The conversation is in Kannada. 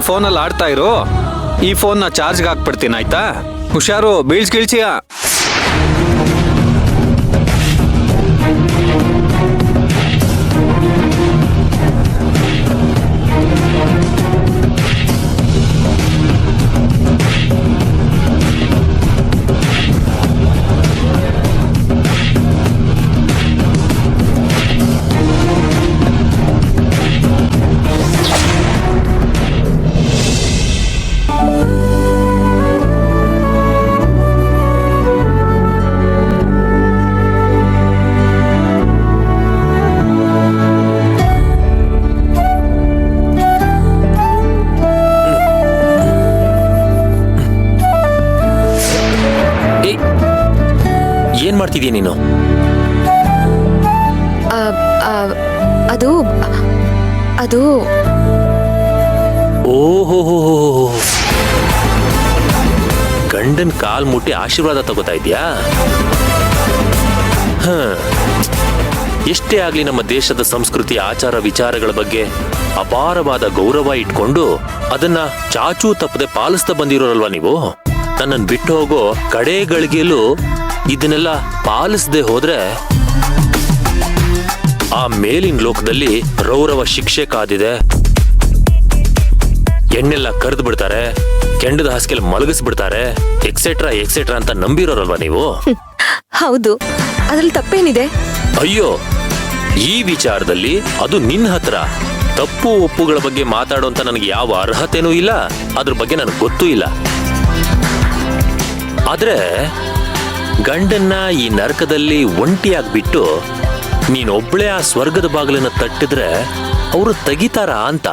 ಫೋನಲ್ಲಿ ಆಡ್ತಾ ಇರು, ಈ ಫೋನ್ನ ಚಾರ್ಜ್ಗೆ ಹಾಕ್ಬಿಡ್ತೀನಿ ಆಯ್ತಾ? ಹುಷಾರು, ಬೀಳ್ಸ್ಕಿಳ್ಸಿಯಾ? ಏನ್ ಮಾಡ್ತಿದೀಯ ನೀನು? ಅದು ಅದು ಓಹೋ, ಗಂಡನ್ ಕಾಲ್ ಮುಟ್ಟಿ ಆಶೀರ್ವಾದ ತಗೋತಾ ಇದ್ಯಾ? ಎಷ್ಟೇ ಆಗ್ಲಿ ನಮ್ಮ ದೇಶದ ಸಂಸ್ಕೃತಿ ಆಚಾರ ವಿಚಾರಗಳ ಬಗ್ಗೆ ಅಪಾರವಾದ ಗೌರವ ಇಟ್ಕೊಂಡು ಅದನ್ನ ಚಾಚೂ ತಪ್ಪದೆ ಪಾಲಿಸ್ತಾ ಬಂದಿರೋರಲ್ವಾ ನೀವು? ನನ್ನನ್ನು ಬಿಟ್ಟು ಹೋಗೋ ಕಡೆ ಗಳಿಗೆಯಲ್ಲೂ ಇದನ್ನೆಲ್ಲ ಪಾಲಿಸದೆ ಹೋದ್ರೆ ಆ ಮೇಲಿನ ಲೋಕದಲ್ಲಿ ರೌರವ ಶಿಕ್ಷೆ ಕಾದಿದೆ. ಎಣ್ಣೆಲ್ಲ ಕರೆದು ಬಿಡ್ತಾರೆ, ಕೆಂಡದ ಹಾಸಿಗೆಲ್ ಮಲಗಿಸ್ಬಿಡ್ತಾರೆ, ಎಕ್ಸೆಟ್ರಾ ಎಕ್ಸೆಟ್ರಾ ಅಂತ ನಂಬಿರೋರಲ್ವಾ ನೀವು? ಹೌದು, ಅದ್ರಲ್ಲಿ ತಪ್ಪೇನಿದೆ? ಅಯ್ಯೋ, ಈ ವಿಚಾರದಲ್ಲಿ ಅದು ನಿನ್ನ ಹತ್ರ ತಪ್ಪು ಒಪ್ಪುಗಳ ಬಗ್ಗೆ ಮಾತಾಡುವಂತ ನನಗೆ ಯಾವ ಅರ್ಹತೆನೂ ಇಲ್ಲ, ಅದ್ರ ಬಗ್ಗೆ ನನಗೆ ಗೊತ್ತೂ ಇಲ್ಲ. ಆದ್ರೆ ಗಂಡನ್ನ ಈ ನರಕದಲ್ಲಿ ಒಂಟಿಯಾಗ್ಬಿಟ್ಟು ನೀನೊಬ್ಳೇ ಆ ಸ್ವರ್ಗದ ಬಾಗಿಲನ್ನ ತಟ್ಟಿದ್ರೆ ಅವರು ತೆಗಿತಾರ ಅಂತ.